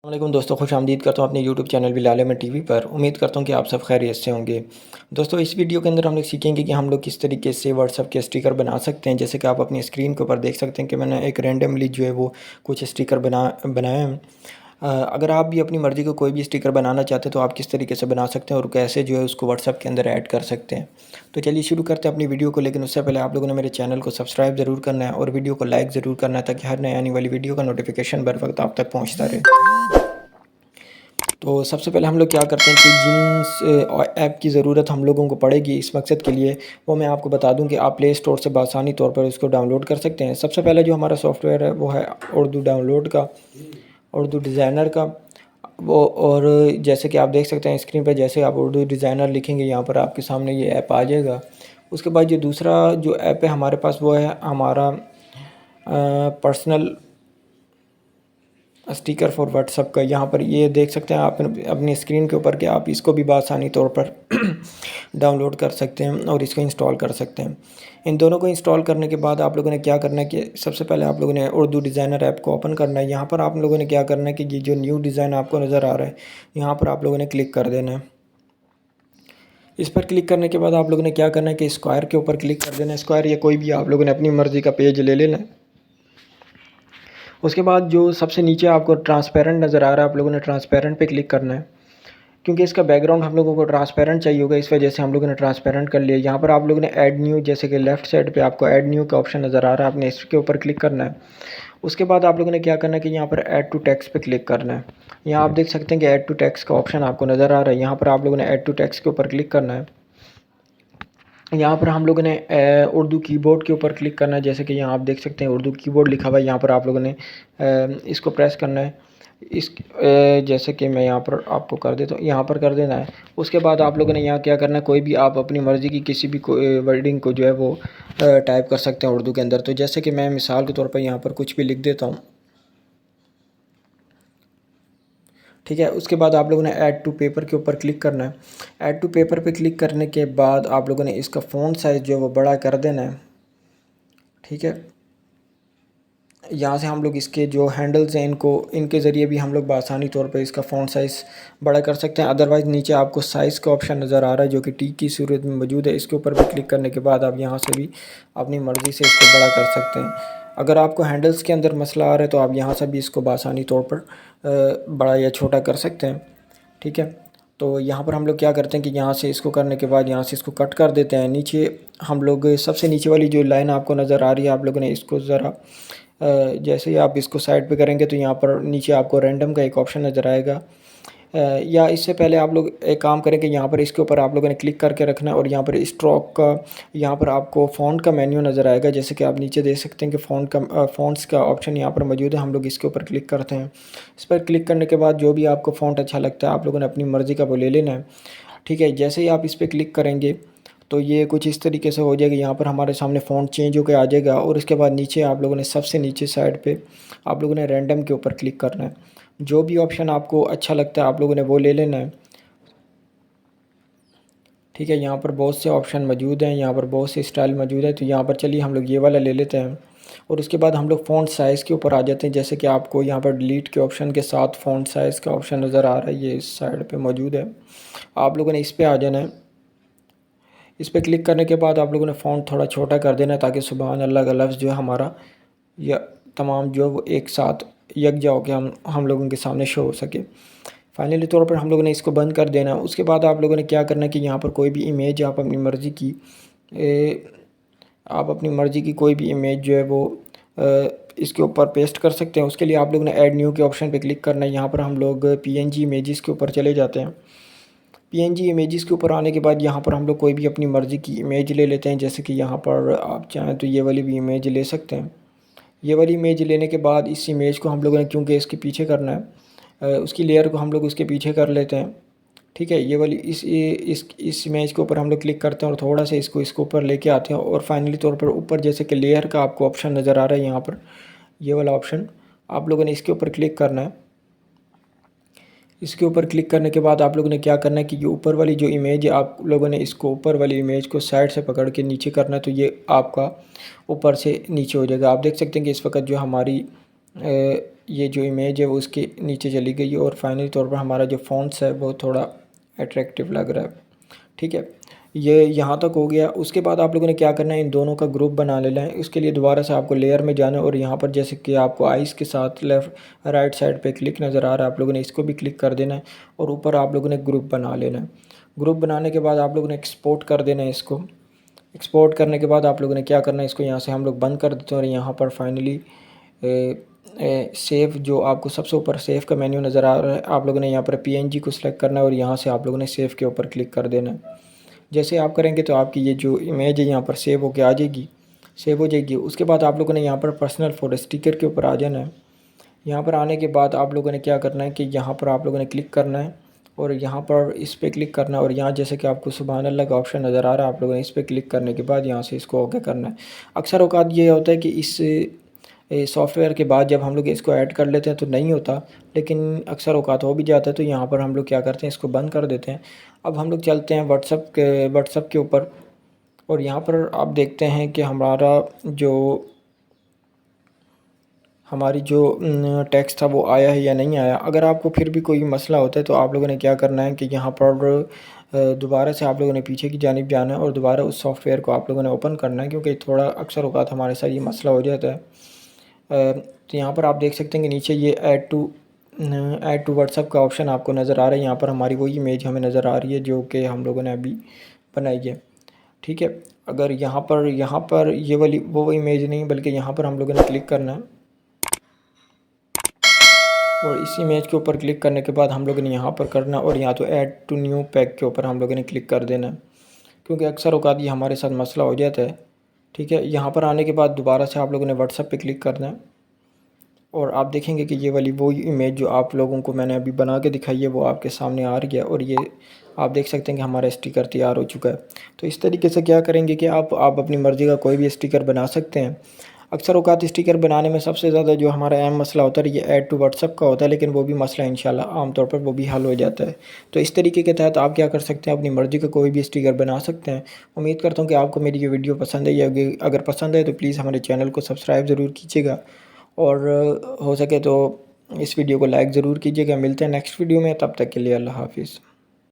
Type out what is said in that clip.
वालेकुम दोस्तों, खुशामदीद करता हूँ अपने YouTube channel Bilal Ahmad TV पर। उम्मीद करता हूँ कि आप सब खैरियत से होंगे। दोस्तों, इस वीडियो के अंदर हम लोग सीखेंगे कि हम लोग किस तरीके से व्हाट्सएप के स्टिकर बना सकते हैं। जैसे कि आप अपनी स्क्रीन के ऊपर देख सकते हैं कि मैंने एक रैंडमली जो है वो कुछ स्टिकर बनाए हैं। अगर आप भी अपनी मर्ज़ी का कोई भी स्टिकर बनाना चाहते हैं तो आप किस तरीके से बना सकते हैं और कैसे जो है उसको व्हाट्सएप के अंदर ऐड कर सकते हैं। तो चलिए शुरू करते हैं अपनी वीडियो को, लेकिन उससे पहले आप लोगों ने मेरे चैनल को सब्सक्राइब ज़रूर करना है और वीडियो को लाइक ज़रूर करना है, ताकि हर नई आने वाली वीडियो का नोटिफिकेशन बर वक्त आप तक पहुँचता रहे। तो सबसे पहले हम लोग क्या करते हैं कि जिन ऐप की ज़रूरत हम लोगों को पड़ेगी इस मकसद के लिए, वो मैं आपको बता दूं कि आप प्ले स्टोर से बआसानी तौर पर उसको डाउनलोड कर सकते हैं। सबसे पहले जो हमारा सॉफ्टवेयर है वो है उर्दू डाउनलोड का, उर्दू डिज़ाइनर का। वो और जैसे कि आप देख सकते हैं स्क्रीन पर, जैसे आप उर्दू डिज़ाइनर लिखेंगे यहाँ पर आपके सामने ये ऐप आ जाएगा। उसके बाद जो दूसरा जो ऐप है हमारे पास वो है हमारा पर्सनल स्टिकर फॉर व्हाट्सअप का। यहाँ पर ये देख सकते हैं आप अपनी स्क्रीन के ऊपर कि आप इसको भी बआसानी तौर पर डाउनलोड कर सकते हैं और इसको इंस्टॉल कर सकते हैं। इन दोनों को इंस्टॉल करने के बाद आप लोगों ने क्या करना है कि सबसे पहले आप लोगों ने उर्दू डिज़ाइनर ऐप को ओपन करना है। यहाँ पर आप लोगों ने क्या करना है कि ये जो न्यू डिज़ाइन आपको नज़र आ रहा है, यहाँ पर आप लोगों ने क्लिक कर देना है। इस पर क्लिक करने के बाद आप लोगों ने क्या करना है कि स्क्वायर के ऊपर क्लिक कर देना है। स्क्वायर या कोई भी आप लोगों ने अपनी मर्ज़ी का पेज ले लेना है। उसके बाद जो सबसे नीचे आपको ट्रांसपेरेंट नज़र आ रहा है, आप लोगों ने ट्रांसपेरेंट पे क्लिक करना है। क्योंकि इसका बैकग्राउंड हम लोगों को ट्रांसपेरेंट चाहिए होगा, इस वजह से हम लोगों ने ट्रांसपेरेंट कर लिया। यहाँ पर आप लोगों ने ऐड न्यू, जैसे कि लेफ़्ट साइड पे आपको ऐड न्यू का ऑप्शन नज़र आ रहा है, आपने इसके ऊपर क्लिक करना है। उसके बाद आप लोगों ने क्या करना है कि यहाँ पर ऐड टू टेक्स्ट पे क्लिक करना है। यहाँ आप देख सकते हैं कि ऐड टू टेक्स्ट का ऑप्शन आपको नज़र आ रहा है। यहाँ पर आप लोगों ने ऐड टू टेक्स्ट के ऊपर क्लिक करना है। यहाँ पर हम लोगों ने उर्दू कीबोर्ड के ऊपर क्लिक करना है। जैसे कि यहाँ आप देख सकते हैं उर्दू कीबोर्ड लिखा हुआ है, यहाँ पर आप लोगों ने इसको प्रेस करना है। जैसे कि मैं यहाँ पर आपको कर देता हूँ, यहाँ पर कर देना है। उसके बाद आप लोगों ने यहाँ क्या करना है, कोई भी आप अपनी मर्ज़ी की किसी भी वर्डिंग को जो है वो टाइप कर सकते हैं उर्दू के अंदर। तो जैसे कि मैं मिसाल के तौर पर यहाँ पर कुछ भी लिख देता हूँ, ठीक है। उसके बाद आप लोगों ने ऐड टू पेपर के ऊपर क्लिक करना है। ऐड टू पेपर पे क्लिक करने के बाद आप लोगों ने इसका फ़ॉन्ट साइज़ जो है वो बड़ा कर देना है, ठीक है। यहाँ से हम लोग इसके जो हैंडल्स हैं इनके ज़रिए भी हम लोग बआसानी तौर पे इसका फ़ॉन्ट साइज़ बड़ा कर सकते हैं। अदरवाइज़ नीचे आपको साइज़ का ऑप्शन नज़र आ रहा है जो कि टी की सूरत में मौजूद है। इसके ऊपर भी क्लिक करने के बाद आप यहाँ से भी अपनी मर्ज़ी से इसको बड़ा कर सकते हैं। अगर आपको हैंडल्स के अंदर मसला आ रहा है तो आप यहाँ से भी इसको बआसानी तौर पर बड़ा या छोटा कर सकते हैं, ठीक है। तो यहाँ पर हम लोग क्या करते हैं कि यहाँ से इसको करने के बाद यहाँ से इसको कट कर देते हैं। नीचे हम लोग सबसे नीचे वाली जो लाइन आपको नज़र आ रही है, आप लोगों ने इसको ज़रा जैसे ही आप इसको साइड पे करेंगे तो यहाँ पर नीचे आपको रैंडम का एक ऑप्शन नज़र आएगा। या इससे पहले आप लोग एक काम करें कि यहाँ पर इसके ऊपर आप लोगों ने क्लिक करके रखना है और यहाँ पर स्ट्रोक का, यहाँ पर आपको फ़ॉन्ट का मेन्यू नज़र आएगा। जैसे कि आप नीचे देख सकते हैं कि फ़ॉन्ट्स का ऑप्शन यहाँ पर मौजूद है। हम लोग इसके ऊपर क्लिक करते हैं। इस पर क्लिक करने के बाद जो भी आपको फ़ॉन्ट अच्छा लगता है आप लोगों ने अपनी मर्ज़ी का वो ले लेना है, ठीक है। जैसे ही आप इस पर क्लिक करेंगे तो ये कुछ इस तरीके से हो जाएगा। यहाँ पर हमारे सामने फ़ॉन्ट चेंज होकर आ जाएगा और इसके बाद नीचे आप लोगों ने सबसे नीचे साइड पे आप लोगों ने रैंडम के ऊपर क्लिक करना है। जो भी ऑप्शन आपको अच्छा लगता है आप लोगों ने वो ले लेना है, ठीक है। यहाँ पर बहुत से ऑप्शन मौजूद हैं, यहाँ पर बहुत से स्टाइल मौजूद है। तो यहाँ पर चलिए हम लोग ये वाला ले लेते हैं और उसके बाद हम लोग फ़ॉन्ट साइज़ के ऊपर आ जाते हैं। जैसे कि आपको यहाँ पर डिलीट के ऑप्शन के साथ फ़ॉन्ट साइज़ का ऑप्शन नज़र आ रहा है, ये इस साइड पे मौजूद है। आप लोगों ने इस पर आ जाना है। इस पर क्लिक करने के बाद आप लोगों ने फ़ॉन्ट थोड़ा छोटा कर देना है ताकि सुबहान अल्लाह का लफ्ज़ जो है हमारा या तमाम जो है वो एक साथ यकजा होकर हम लोगों के सामने शो हो सके। फाइनली तौर पर हम लोगों ने इसको बंद कर देना है। उसके बाद आप लोगों ने क्या करना है कि यहाँ पर कोई भी इमेज आप अपनी मर्ज़ी की आप अपनी मर्ज़ी की कोई भी इमेज जो है वो इसके ऊपर पेस्ट कर सकते हैं। उसके लिए आप लोगों ने ऐड न्यू के ऑप्शन पे क्लिक करना है। यहाँ पर हम लोग पीएनजी इमेजेस के ऊपर चले जाते हैं। पीएनजी इमेजेस के ऊपर आने के बाद यहाँ पर हम लोग कोई भी अपनी मर्ज़ी की इमेज ले लेते हैं। जैसे कि यहाँ पर आप चाहें तो ये वाली भी इमेज ले सकते हैं। ये वाली इमेज लेने के बाद इस इमेज को हम लोगों ने, क्योंकि इसके पीछे करना है, उसकी लेयर को हम लोग उसके पीछे कर लेते हैं, ठीक है। ये वाली इस इमेज के ऊपर हम लोग क्लिक करते हैं और थोड़ा सा इसको ऊपर लेके आते हैं और फाइनली तौर पर ऊपर जैसे कि लेयर का आपको ऑप्शन नज़र आ रहा है, यहाँ पर ये वाला ऑप्शन आप लोगों ने इसके ऊपर क्लिक करना है। इसके ऊपर क्लिक करने के बाद आप लोगों ने क्या करना है कि ये ऊपर वाली जो इमेज है आप लोगों ने इसको ऊपर वाली इमेज को साइड से पकड़ के नीचे करना है, तो ये आपका ऊपर से नीचे हो जाएगा। आप देख सकते हैं कि इस वक्त जो हमारी ये जो इमेज है वो उसके नीचे चली गई और फाइनली तौर पर हमारा जो फ़ॉन्ट्स है वो थोड़ा अट्रैक्टिव लग रहा है। ठीक है, ये यहाँ तक हो गया। उसके बाद आप लोगों ने क्या करना है, इन दोनों का ग्रुप बना लेना है। इसके लिए दोबारा से आपको लेयर में जाना है और यहाँ पर जैसे कि आपको आइस के साथ लेफ़्ट राइट साइड पे क्लिक नज़र आ रहा है, आप लोगों ने इसको भी क्लिक कर देना है और ऊपर आप लोगों ने ग्रुप बना लेना है। ग्रुप बनाने के बाद आप लोगों ने एक्सपोर्ट कर देना है इसको। एक्सपोर्ट करने के बाद आप लोगों ने क्या करना है, इसको यहाँ से हम लोग बंद कर देते हैं और यहाँ पर फाइनली सेव जो आपको सबसे ऊपर सेव का मेन्यू नज़र आ रहा है, आप लोगों ने यहाँ पर पीएनजी को सिलेक्ट करना है और यहाँ से आप लोगों ने सेव के ऊपर क्लिक कर देना है। जैसे आप करेंगे तो आपकी ये जो इमेज है यहाँ पर सेव होके आ जाएगी, सेव हो जाएगी। उसके बाद आप लोगों ने यहाँ पर पर्सनल फ़ोटो स्टिकर के ऊपर आ जाना है। यहाँ पर आने के बाद आप लोगों ने क्या करना है कि यहाँ पर आप लोगों ने क्लिक करना है और यहाँ पर इस पर क्लिक करना है और यहाँ जैसे कि आपको सुभान अल्लाह का ऑप्शन नज़र आ रहा है, आप लोगों ने इस पर क्लिक करने के बाद यहाँ से इसको ओके करना है। अक्सर औकात ये होता है कि इस सॉफ्टवेयर के बाद जब हम लोग इसको ऐड कर लेते हैं तो नहीं होता, लेकिन अक्सर औकात हो भी जाता है। तो यहाँ पर हम लोग क्या करते हैं, इसको बंद कर देते हैं। अब हम लोग चलते हैं व्हाट्सअप के ऊपर और यहाँ पर आप देखते हैं कि हमारी जो टेक्स्ट था वो आया है या नहीं आया। अगर आपको फिर भी कोई मसला होता है तो आप लोगों ने क्या करना है कि यहाँ पर दोबारा से आप लोगों ने पीछे की जानिब जाना है और दोबारा उस सॉफ्टवेयर को आप लोगों ने ओपन करना है, क्योंकि थोड़ा अक्सर औकात हमारे साथ ये मसला हो जाता है। तो यहाँ पर आप देख सकते हैं कि नीचे ये ऐड टू व्हाट्सअप का ऑप्शन आपको नज़र आ रहा है। यहाँ पर हमारी वही इमेज हमें नज़र आ रही है जो कि हम लोगों ने अभी बनाई है। ठीक है, अगर यहाँ पर ये वाली वो इमेज नहीं बल्कि यहाँ पर हम लोगों ने क्लिक करना है और इस इमेज के ऊपर क्लिक करने के बाद हम लोगों ने यहाँ पर करना और यहाँ तो ऐड टू न्यू पैक के ऊपर हम लोगों ने क्लिक कर देना है, क्योंकि अक्सर औकात ये हमारे साथ मसला हो जाता है। ठीक है, यहाँ पर आने के बाद दोबारा से आप लोगों ने व्हाट्सएप पे क्लिक करना है और आप देखेंगे कि ये वाली वो इमेज जो आप लोगों को मैंने अभी बना के दिखाई है वो आपके सामने आ रही है और ये आप देख सकते हैं कि हमारा स्टिकर तैयार हो चुका है। तो इस तरीके से क्या करेंगे कि आप अपनी मर्ज़ी का कोई भी स्टिकर बना सकते हैं। अक्सर औकात स्टिकर बनाने में सबसे ज़्यादा जो हमारा अहम मसला होता है ये ऐड टू व्हाट्सअप का होता है, लेकिन वो भी मसला इंशाल्लाह आमतौर पर वो भी हल हो जाता है। तो इस तरीके के तहत आप क्या कर सकते हैं, अपनी मर्ज़ी का कोई भी स्टिकर बना सकते हैं। उम्मीद करता हूँ कि आपको मेरी ये वीडियो पसंद है, या अगर पसंद है तो प्लीज़ हमारे चैनल को सब्सक्राइब ज़रूर कीजिएगा और हो सके तो इस वीडियो को लाइक ज़रूर कीजिएगा। मिलते हैं नेक्स्ट वीडियो में, तब तक के लिए अल्लाह हाफ़िज़।